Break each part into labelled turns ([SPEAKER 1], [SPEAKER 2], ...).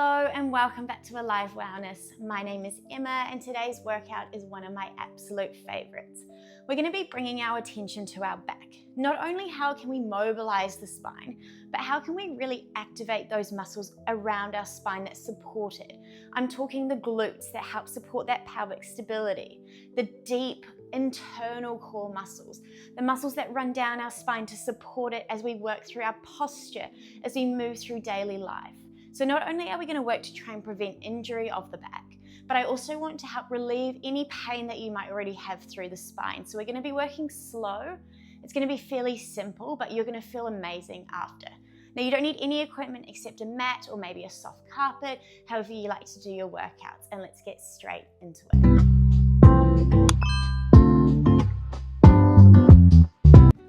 [SPEAKER 1] Hello and welcome back to Alive Wellness. My name is Emma and today's workout is one of my absolute favorites. We're going to be bringing our attention to our back. Not only how can we mobilize the spine, but how can we really activate those muscles around our spine that support it. I'm talking the glutes that help support that pelvic stability, the deep internal core muscles, the muscles that run down our spine to support it as we work through our posture, as we move through daily life. So not only are we going to work to try and prevent injury of the back, but I also want to help relieve any pain that you might already have through the spine. So we're going to be working slow. It's going to be fairly simple, but you're going to feel amazing after. Now you don't need any equipment except a mat or maybe a soft carpet, however you like to do your workouts. And let's get straight into it.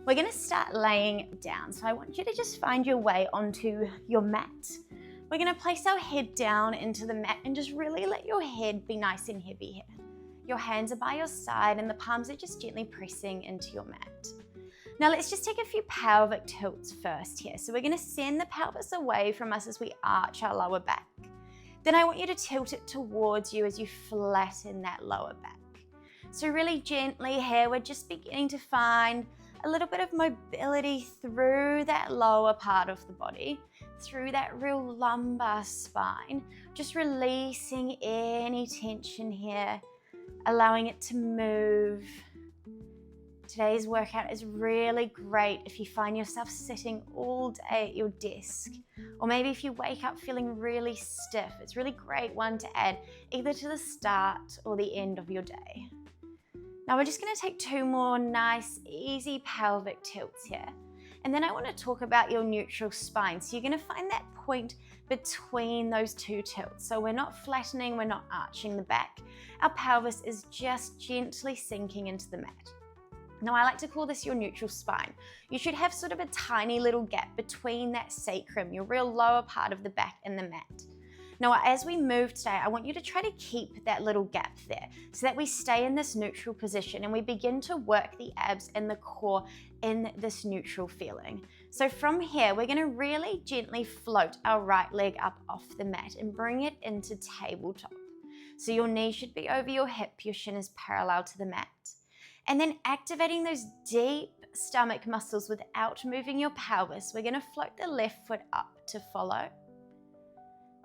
[SPEAKER 1] We're going to start laying down. So I want you to just find your way onto your mat. We're going to place our head down into the mat and just really let your head be nice and heavy here. Your hands are by your side and the palms are just gently pressing into your mat. Now let's just take a few pelvic tilts first here. So we're going to send the pelvis away from us as we arch our lower back. Then I want you to tilt it towards you as you flatten that lower back. So really gently here, we're just beginning to find a little bit of mobility through that lower part of the body, through that real lumbar spine, just releasing any tension here, allowing it to move. Today's workout is really great if you find yourself sitting all day at your desk, or maybe if you wake up feeling really stiff. It's a really great one to add either to the start or the end of your day. Now we're just going to take two more nice, easy pelvic tilts here. And then I want to talk about your neutral spine. So you're going to find that point between those two tilts. So we're not flattening, we're not arching the back. Our pelvis is just gently sinking into the mat. Now I like to call this your neutral spine. You should have sort of a tiny little gap between that sacrum, your real lower part of the back, and the mat. Now, as we move today, I want you to try to keep that little gap there so that we stay in this neutral position and we begin to work the abs and the core in this neutral feeling. So from here, we're going to really gently float our right leg up off the mat and bring it into tabletop. So your knee should be over your hip, your shin is parallel to the mat. And then activating those deep stomach muscles without moving your pelvis, we're going to float the left foot up to follow.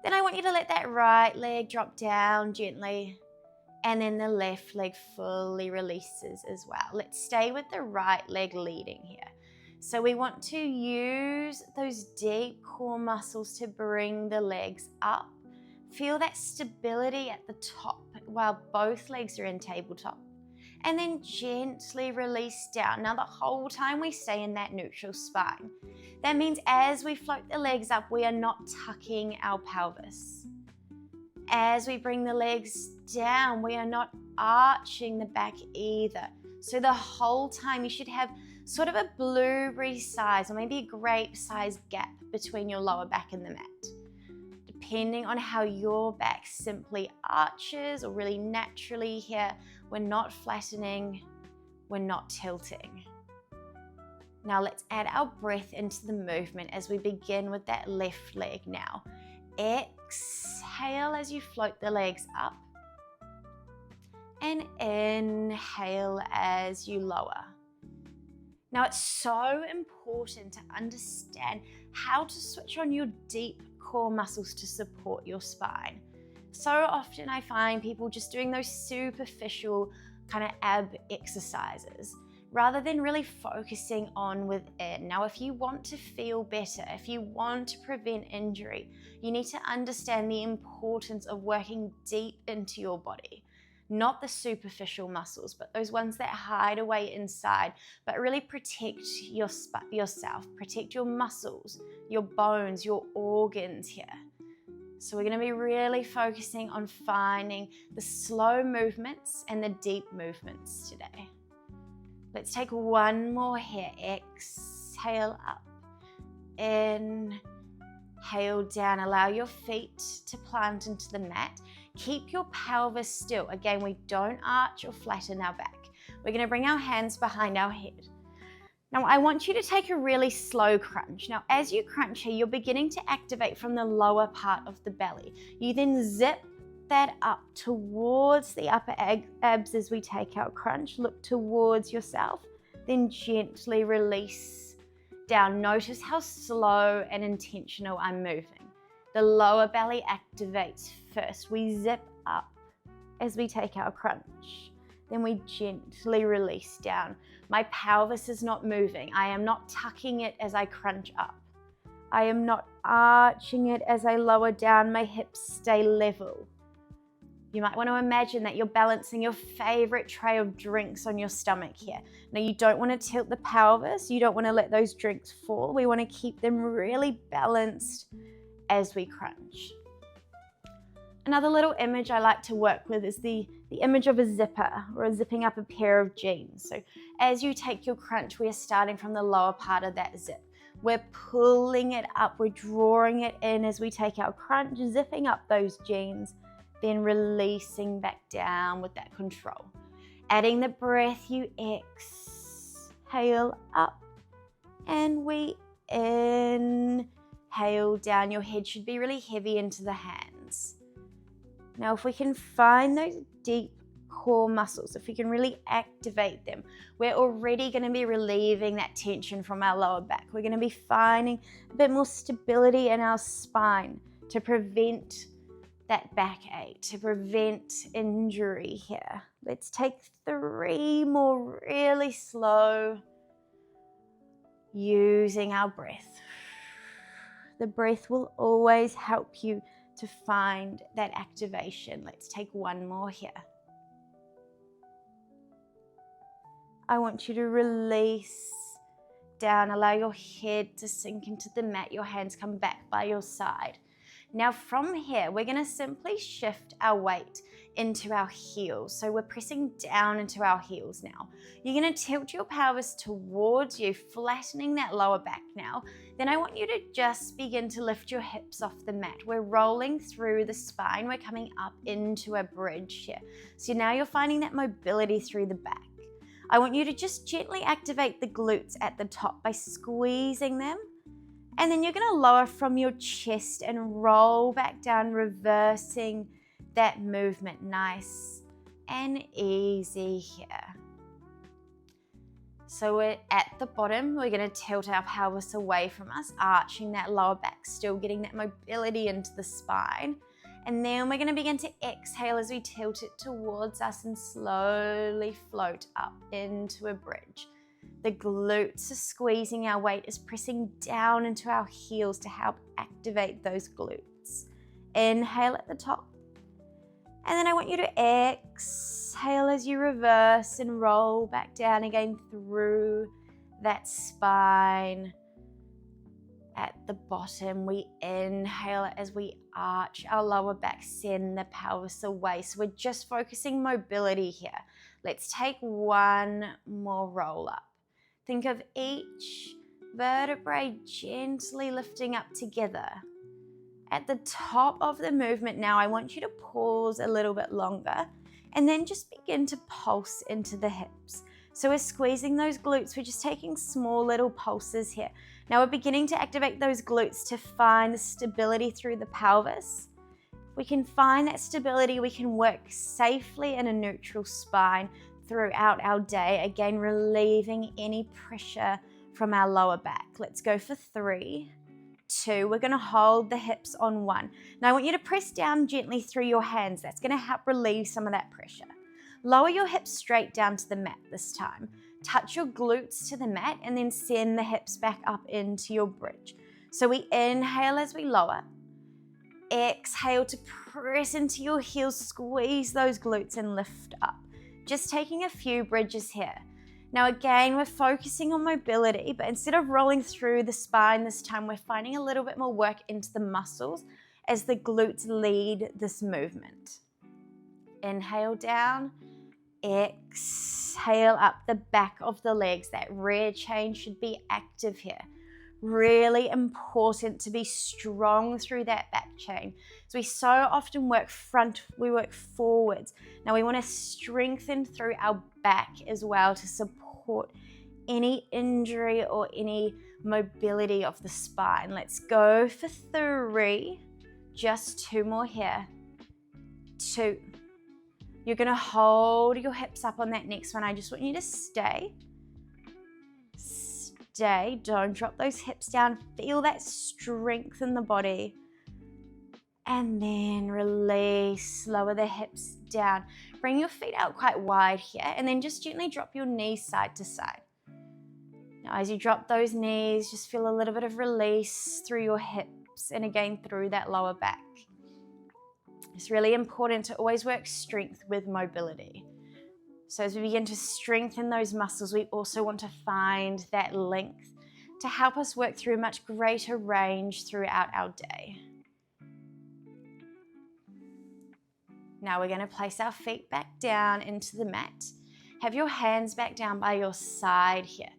[SPEAKER 1] Then I want you to let that right leg drop down gently, and then the left leg fully releases as well. Let's stay with the right leg leading here. So we want to use those deep core muscles to bring the legs up. Feel that stability at the top while both legs are in tabletop. And then gently release down. Now the whole time we stay in that neutral spine. That means as we float the legs up, we are not tucking our pelvis. As we bring the legs down, we are not arching the back either. So the whole time you should have sort of a blueberry size or maybe a grape size gap between your lower back and the mat. Depending on how your back simply arches or really naturally here, we're not flattening, we're not tilting. Now let's add our breath into the movement as we begin with that left leg now. Exhale as you float the legs up, and inhale as you lower. Now it's so important to understand how to switch on your deep core muscles to support your spine. So often I find people just doing those superficial kind of ab exercises rather than really focusing on within. Now, if you want to feel better, if you want to prevent injury, you need to understand the importance of working deep into your body. Not the superficial muscles, but those ones that hide away inside, but really protect yourself, protect your muscles, your bones, your organs here. So we're going to be really focusing on finding the slow movements and the deep movements today. Let's take one more here. Exhale up, inhale down. Allow your feet to plant into the mat. Keep your pelvis still. Again, we don't arch or flatten our back. We're going to bring our hands behind our head. Now I want you to take a really slow crunch. Now as you crunch here, you're beginning to activate from the lower part of the belly. You then zip that up towards the upper abs as we take our crunch. Look towards yourself, then gently release down. Notice how slow and intentional I'm moving. The lower belly activates first. We zip up as we take our crunch. Then we gently release down. My pelvis is not moving. I am not tucking it as I crunch up. I am not arching it as I lower down. My hips stay level. You might want to imagine that you're balancing your favorite tray of drinks on your stomach here. Now you don't want to tilt the pelvis. You don't want to let those drinks fall. We want to keep them really balanced as we crunch. Another little image I like to work with is the image of a zipper or zipping up a pair of jeans. So as you take your crunch, we are starting from the lower part of that zip. We're pulling it up, we're drawing it in as we take our crunch, zipping up those jeans, then releasing back down with that control. Adding the breath, you exhale up and we inhale down. Your head should be really heavy into the hands. Now, if we can find those deep core muscles, if we can really activate them, we're already going to be relieving that tension from our lower back. We're going to be finding a bit more stability in our spine to prevent that backache, to prevent injury here. Let's take 3 more really slow, using our breath. The breath will always help you to find that activation. Let's take 1 more here. I want you to release down, allow your head to sink into the mat, your hands come back by your side. Now from here, we're gonna simply shift our weight into our heels. So we're pressing down into our heels now. You're gonna tilt your pelvis towards you, flattening that lower back now. Then I want you to just begin to lift your hips off the mat. We're rolling through the spine. We're coming up into a bridge here. So now you're finding that mobility through the back. I want you to just gently activate the glutes at the top by squeezing them. And then you're going to lower from your chest and roll back down, reversing that movement. Nice and easy here. So we're at the bottom. We're going to tilt our pelvis away from us, arching that lower back, still getting that mobility into the spine. And then we're going to begin to exhale as we tilt it towards us and slowly float up into a bridge. The glutes are squeezing, our weight is pressing down into our heels to help activate those glutes. Inhale at the top. And then I want you to exhale as you reverse and roll back down again through that spine. At the bottom, we inhale as we arch our lower back, send the pelvis away. So we're just focusing mobility here. Let's take 1 more roll up. Think of each vertebrae gently lifting up together. At the top of the movement now, I want you to pause a little bit longer and then just begin to pulse into the hips. So we're squeezing those glutes. We're just taking small little pulses here. Now we're beginning to activate those glutes to find the stability through the pelvis. If we can find that stability, we can work safely in a neutral spine throughout our day, again relieving any pressure from our lower back. Let's go for 3, 2. We're going to hold the hips on 1. Now I want you to press down gently through your hands. That's going to help relieve some of that pressure. Lower your hips straight down to the mat this time. Touch your glutes to the mat and then send the hips back up into your bridge. So we inhale as we lower. Exhale to press into your heels, squeeze those glutes and lift up. Just taking a few bridges here. Now again, we're focusing on mobility, but instead of rolling through the spine this time, we're finding a little bit more work into the muscles as the glutes lead this movement. Inhale down, exhale up the back of the legs. That rear chain should be active here. Really important to be strong through that back chain. So we so often work front, we work forwards. Now we want to strengthen through our back as well to support any injury or any mobility of the spine. Let's go for 3. Just 2 more here. 2. You're gonna hold your hips up on that next one. I just want you to stay. Stay, don't drop those hips down. Feel that strength in the body. And then release, lower the hips down. Bring your feet out quite wide here, and then just gently drop your knees side to side. Now, as you drop those knees, just feel a little bit of release through your hips, and again, through that lower back. It's really important to always work strength with mobility. So as we begin to strengthen those muscles, we also want to find that length to help us work through a much greater range throughout our day. Now we're going to place our feet back down into the mat. Have your hands back down by your side here.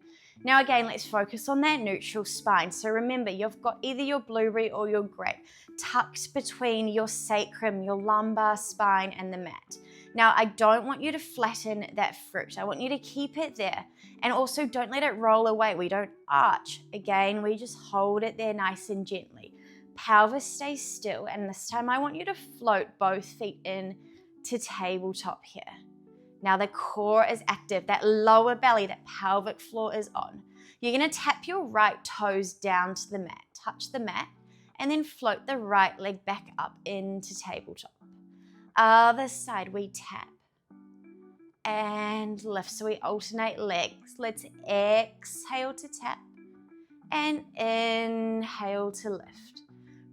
[SPEAKER 1] Now again, let's focus on that neutral spine. So remember, you've got either your blueberry or your grape tucked between your sacrum, your lumbar spine, and the mat. Now, I don't want you to flatten that fruit. I want you to keep it there. And also don't let it roll away. We don't arch. Again, we just hold it there nice and gently. Pelvis stays still, and this time I want you to float both feet in to tabletop here. Now the core is active, that lower belly, that pelvic floor is on. You're gonna tap your right toes down to the mat, touch the mat, and then float the right leg back up into tabletop. Other side, we tap and lift, so we alternate legs. Let's exhale to tap and inhale to lift.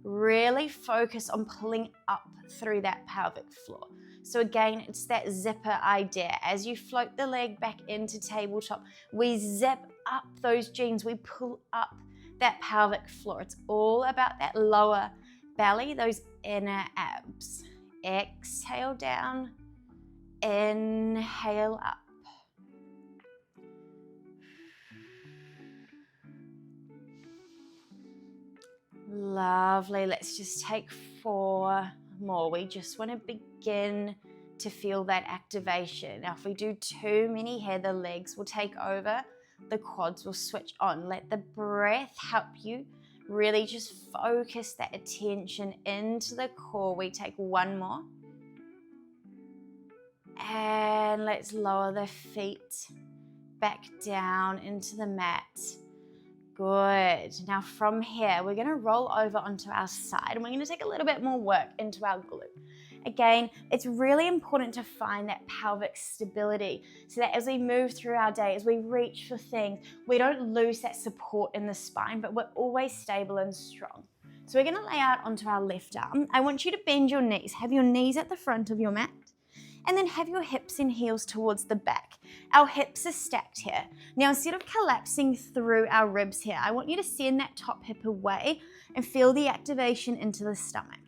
[SPEAKER 1] Really focus on pulling up through that pelvic floor. So again, it's that zipper idea. As you float the leg back into tabletop, we zip up those jeans, we pull up that pelvic floor. It's all about that lower belly, those inner abs. Exhale down, inhale up. Lovely. Let's just take 4 more. We just want to begin to feel that activation. Now, if we do too many here, the legs will take over, the quads will switch on. Let the breath help you really just focus that attention into the core. We take 1 more. And let's lower the feet back down into the mat. Good. Now from here, we're going to roll over onto our side, and we're going to take a little bit more work into our glute. Again, it's really important to find that pelvic stability so that as we move through our day, as we reach for things, we don't lose that support in the spine, but we're always stable and strong. So we're going to lay out onto our left arm. I want you to bend your knees. Have your knees at the front of your mat, and then have your hips and heels towards the back. Our hips are stacked here. Now, instead of collapsing through our ribs here, I want you to send that top hip away and feel the activation into the stomach.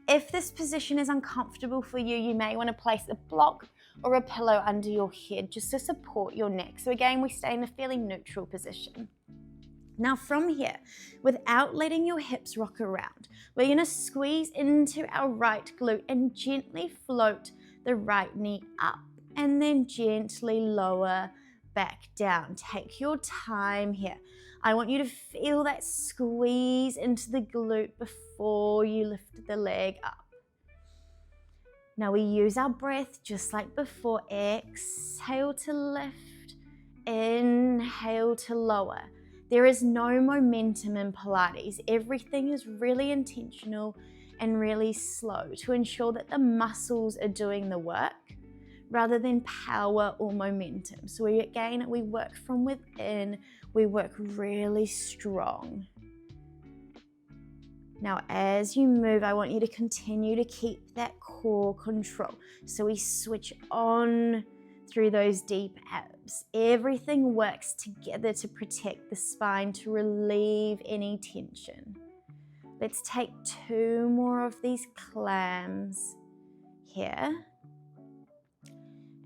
[SPEAKER 1] If this position is uncomfortable for you, you may want to place a block or a pillow under your head just to support your neck. So again, we stay in a fairly neutral position. Now from here, without letting your hips rock around, we're going to squeeze into our right glute and gently float the right knee up and then gently lower back down. Take your time here. I want you to feel that squeeze into the glute before you lift the leg up. Now we use our breath just like before. Exhale to lift, inhale to lower. There is no momentum in Pilates. Everything is really intentional and really slow to ensure that the muscles are doing the work rather than power or momentum. So we work from within, we work really strong. Now, as you move, I want you to continue to keep that core control. So we switch on through those deep abs. Everything works together to protect the spine, to relieve any tension. Let's take 2 more of these clams here.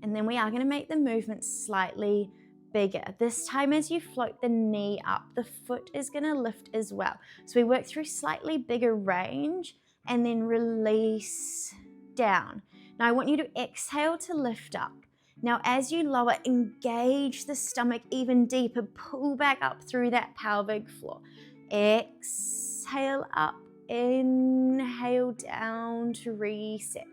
[SPEAKER 1] And then we are going to make the movement slightly bigger. This time as you float the knee up, the foot is going to lift as well. So we work through slightly bigger range and then release down. Now I want you to exhale to lift up Now, as you lower, engage the stomach even deeper. Pull back up through that pelvic floor. Exhale up. Inhale down to reset.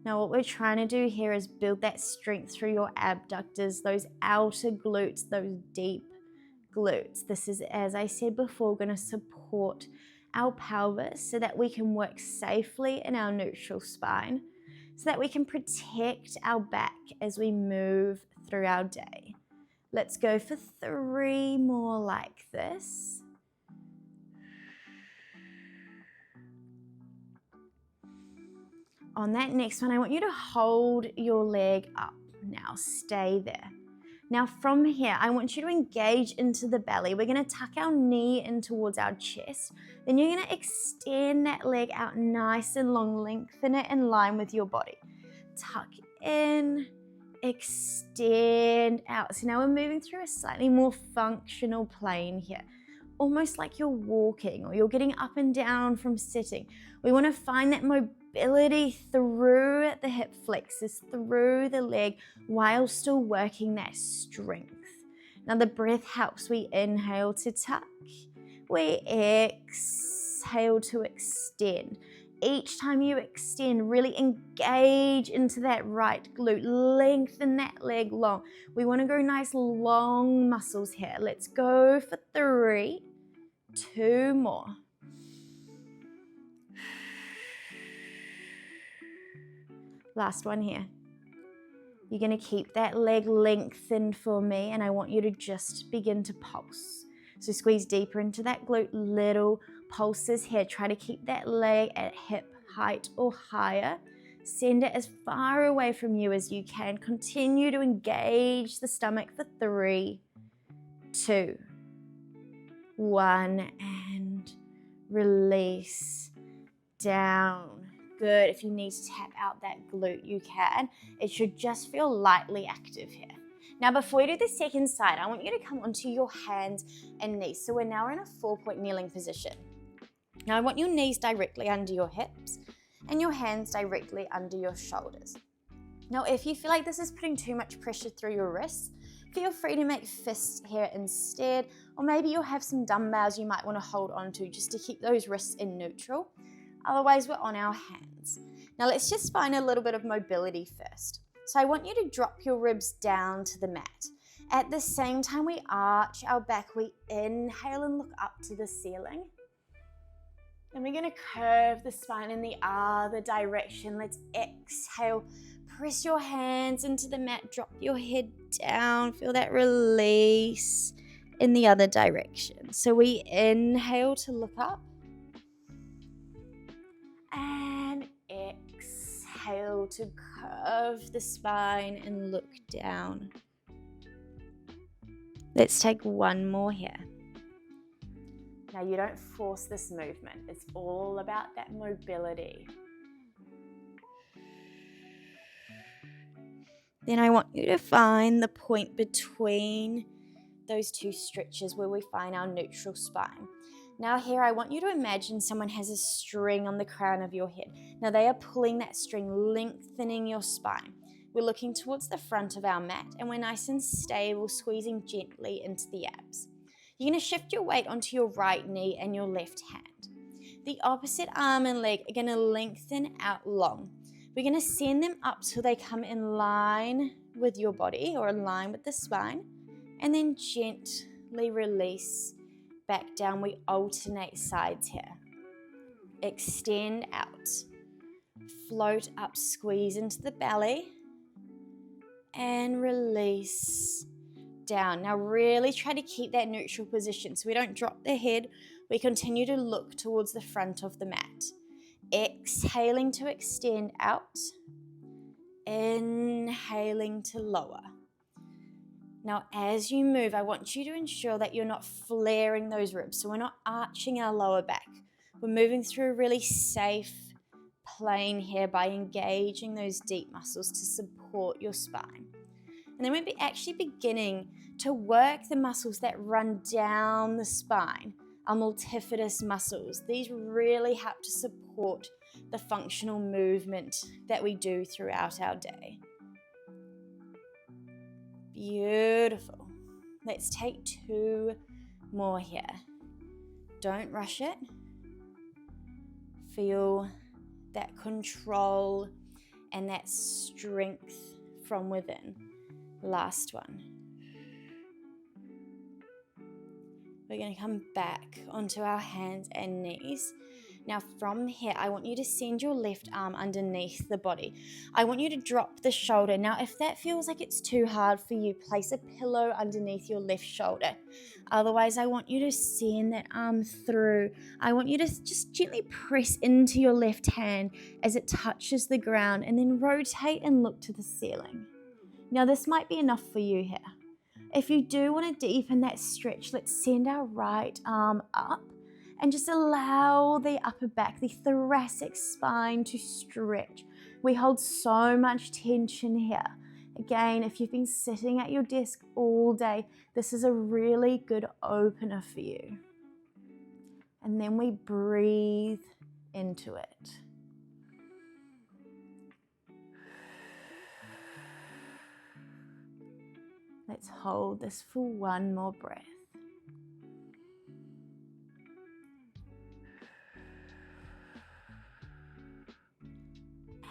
[SPEAKER 1] Now, what we're trying to do here is build that strength through your abductors, those outer glutes, those deep glutes. This is, as I said before, going to support our pelvis so that we can work safely in our neutral spine, so that we can protect our back as we move through our day. Let's go for 3 more like this. On that next one, I want you to hold your leg up. Now stay there. Now from here, I want you to engage into the belly. We're going to tuck our knee in towards our chest. Then you're going to extend that leg out nice and long. Lengthen it in line with your body. Tuck in, extend out. So now we're moving through a slightly more functional plane here. Almost like you're walking or you're getting up and down from sitting. We want to find that mobility through the hip flexors, through the leg, while still working that strength. Now the breath helps. We inhale to tuck. We exhale to extend. Each time you extend, really engage into that right glute. Lengthen that leg long. We want to go nice long muscles here. Let's go for 3. 2 more. Last one here. You're going to keep that leg lengthened for me, and I want you to just begin to pulse. So squeeze deeper into that glute, little pulses here. Try to keep that leg at hip height or higher. Send it as far away from you as you can. Continue to engage the stomach for 3, 2, 1, and release down. Good. If you need to tap out that glute, you can. It should just feel lightly active here. Now, before we do the second side, I want you to come onto your hands and knees. So we're now in a 4-point kneeling position. Now, I want your knees directly under your hips and your hands directly under your shoulders. Now, if you feel like this is putting too much pressure through your wrists, feel free to make fists here instead, or maybe you'll have some dumbbells you might want to hold on to just to keep those wrists in neutral. Otherwise, we're on our hands. Now, let's just find a little bit of mobility first. So I want you to drop your ribs down to the mat. At the same time we arch our back, we inhale and look up to the ceiling. And we're going to curve the spine in the other direction. Let's exhale. Press your hands into the mat. Drop your head down. Feel that release in the other direction. So we inhale to look up. And exhale to curve the spine and look down. Let's take 1 more here. Now you don't force this movement. It's all about that mobility. Then I want you to find the point between those 2 stretches where we find our neutral spine. Now here I want you to imagine someone has a string on the crown of your head. Now they are pulling that string, lengthening your spine. We're looking towards the front of our mat and we're nice and stable, squeezing gently into the abs. You're going to shift your weight onto your right knee and your left hand. The opposite arm and leg are going to lengthen out long. We're going to send them up till they come in line with your body or in line with the spine, and then gently release back down. We alternate sides here. Extend out. Float up, squeeze into the belly, and release down. Now really try to keep that neutral position so we don't drop the head. We continue to look towards the front of the mat. Exhaling to extend out. Inhaling to lower. Now as you move, I want you to ensure that you're not flaring those ribs. So we're not arching our lower back. We're moving through a really safe plane here by engaging those deep muscles to support your spine. And then we're actually beginning to work the muscles that run down the spine, our multifidus muscles. These really help to support the functional movement that we do throughout our day. Beautiful. Let's take 2 more here. Don't rush it. Feel that control and that strength from within. Last one. We're going to come back onto our hands and knees. Now from here, I want you to send your left arm underneath the body. I want you to drop the shoulder. Now, if that feels like it's too hard for you, place a pillow underneath your left shoulder. Otherwise, I want you to send that arm through. I want you to just gently press into your left hand as it touches the ground, and then rotate and look to the ceiling. Now, this might be enough for you here. If you do want to deepen that stretch, let's send our right arm up and just allow the upper back, the thoracic spine to stretch. We hold so much tension here. Again, if you've been sitting at your desk all day, this is a really good opener for you. And then we breathe into it. Let's hold this for 1 more breath.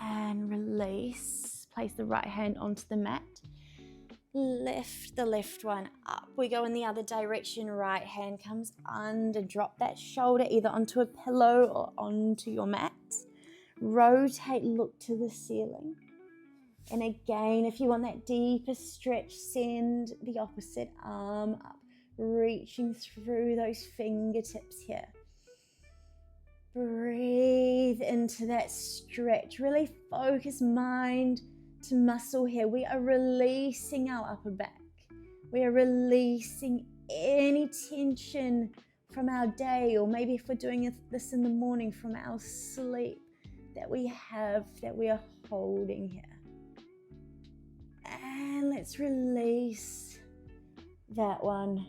[SPEAKER 1] And release. Place the right hand onto the mat. Lift the left one up. We go in the other direction. Right hand comes under. Drop that shoulder either onto a pillow or onto your mat. Rotate, look to the ceiling. And again, if you want that deeper stretch, send the opposite arm up, reaching through those fingertips here. Breathe into that stretch. Really focus mind to muscle here. We are releasing our upper back. We are releasing any tension from our day, or maybe if we're doing this in the morning, from our sleep that we are holding here. And let's release that one.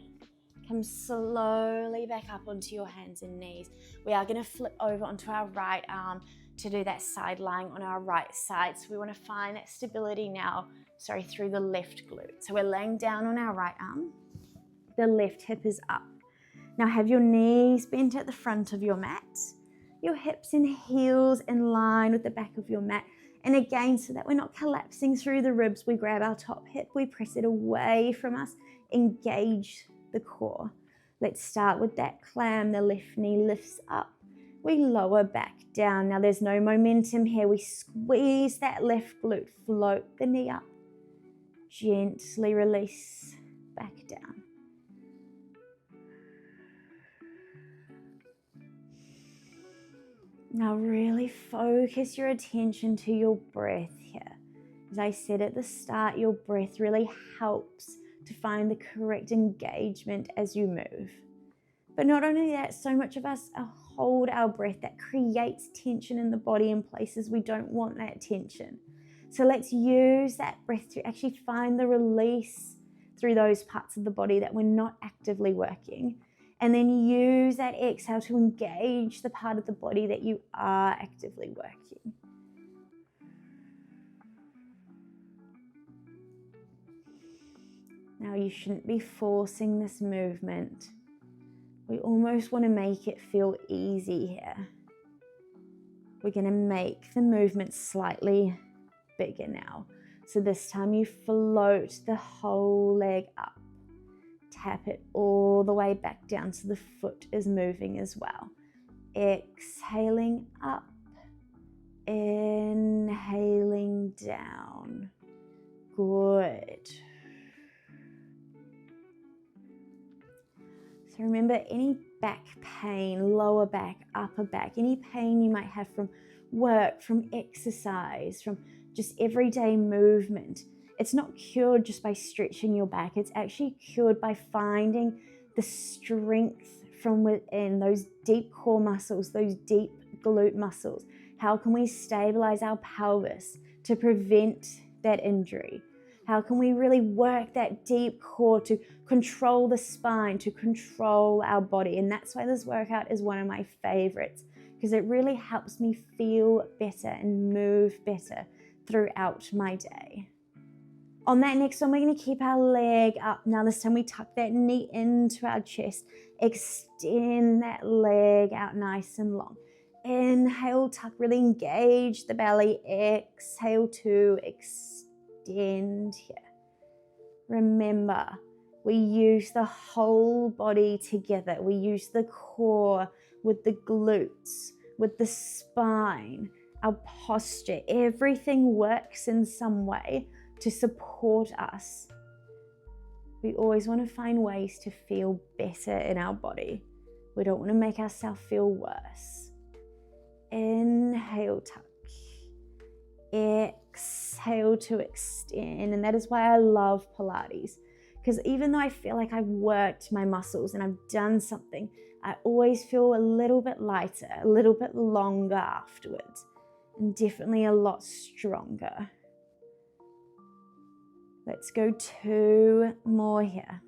[SPEAKER 1] Come slowly back up onto your hands and knees. We are going to flip over onto our right arm to do that side lying on our right side. So we want to find that stability now, through the left glute. So we're laying down on our right arm. The left hip is up. Now have your knees bent at the front of your mat. Your hips and heels in line with the back of your mat. And again, so that we're not collapsing through the ribs, we grab our top hip, we press it away from us, engage the core. Let's start with that clam. The left knee lifts up. We lower back down. Now there's no momentum here. We squeeze that left glute, float the knee up. Gently release back down. Now really focus your attention to your breath here. As I said at the start, your breath really helps to find the correct engagement as you move. But not only that, so much of us hold our breath. That creates tension in the body in places we don't want that tension. So let's use that breath to actually find the release through those parts of the body that we're not actively working. And then use that exhale to engage the part of the body that you are actively working. Now you shouldn't be forcing this movement. We almost want to make it feel easy here. We're going to make the movement slightly bigger now. So this time you float the whole leg up. Tap it all the way back down so the foot is moving as well. Exhaling up, inhaling down. Good. So remember, any back pain, lower back, upper back, any pain you might have from work, from exercise, from just everyday movement, it's not cured just by stretching your back. It's actually cured by finding the strength from within, those deep core muscles, those deep glute muscles. How can we stabilize our pelvis to prevent that injury? How can we really work that deep core to control the spine, to control our body? And that's why this workout is one of my favorites, because it really helps me feel better and move better throughout my day. On that next one, we're going to keep our leg up. Now this time we tuck that knee into our chest. Extend that leg out nice and long. Inhale, tuck, really engage the belly. Exhale to extend here. Remember, we use the whole body together. We use the core with the glutes, with the spine, our posture. Everything works in some way to support us. We always want to find ways to feel better in our body. We don't want to make ourselves feel worse. Inhale, tuck. Exhale to extend. And that is why I love Pilates. Because even though I feel like I've worked my muscles and I've done something, I always feel a little bit lighter, a little bit longer afterwards, and definitely a lot stronger. Let's go 2 more here.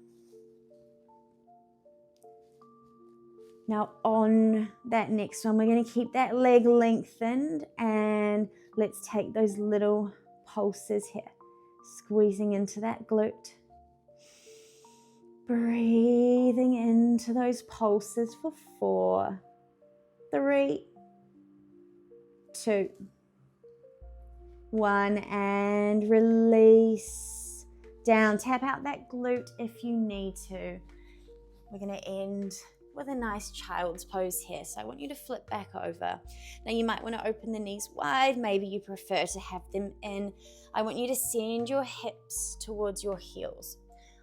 [SPEAKER 1] Now on that next one, we're going to keep that leg lengthened, and let's take those little pulses here, squeezing into that glute. Breathing into those pulses for 4, 3, 2, 1, and release. Down, tap out that glute if you need to. We're going to end with a nice child's pose here. So I want you to flip back over. Now you might want to open the knees wide. Maybe you prefer to have them in. I want you to send your hips towards your heels.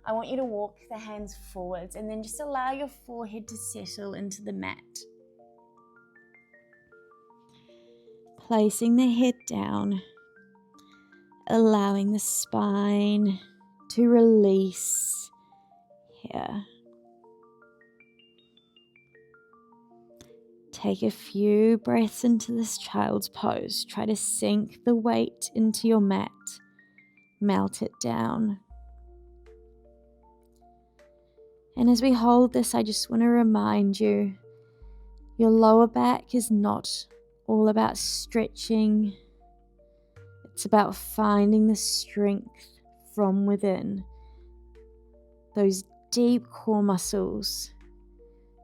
[SPEAKER 1] I want you to walk the hands forwards and then just allow your forehead to settle into the mat. Placing the head down, allowing the spine to release here. Take a few breaths into this child's pose. Try to sink the weight into your mat. Melt it down. And as we hold this, I just want to remind you, your lower back is not all about stretching. It's about finding the strength from within. Those deep core muscles,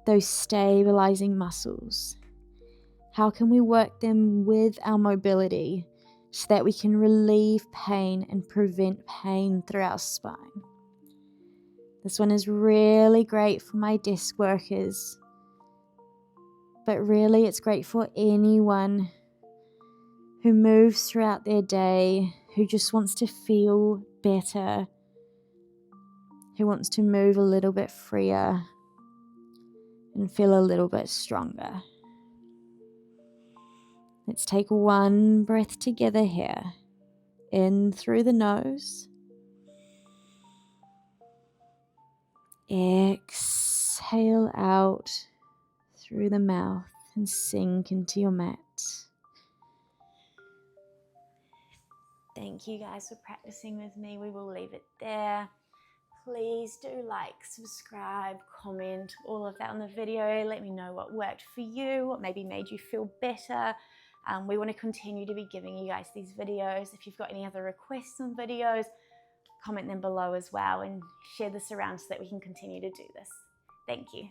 [SPEAKER 1] those stabilizing muscles. How can we work them with our mobility so that we can relieve pain and prevent pain through our spine? This one is really great for my desk workers, but really it's great for anyone who moves throughout their day, who just wants to feel better, who wants to move a little bit freer and feel a little bit stronger. Let's take 1 breath together here. In through the nose. Exhale out through the mouth and sink into your mat. Thank you guys for practicing with me. We will leave it there. Please do like, subscribe, comment, all of that on the video. Let me know what worked for you, what maybe made you feel better. We want to continue to be giving you guys these videos. If you've got any other requests on videos, comment them below as well and share this around so that we can continue to do this. Thank you.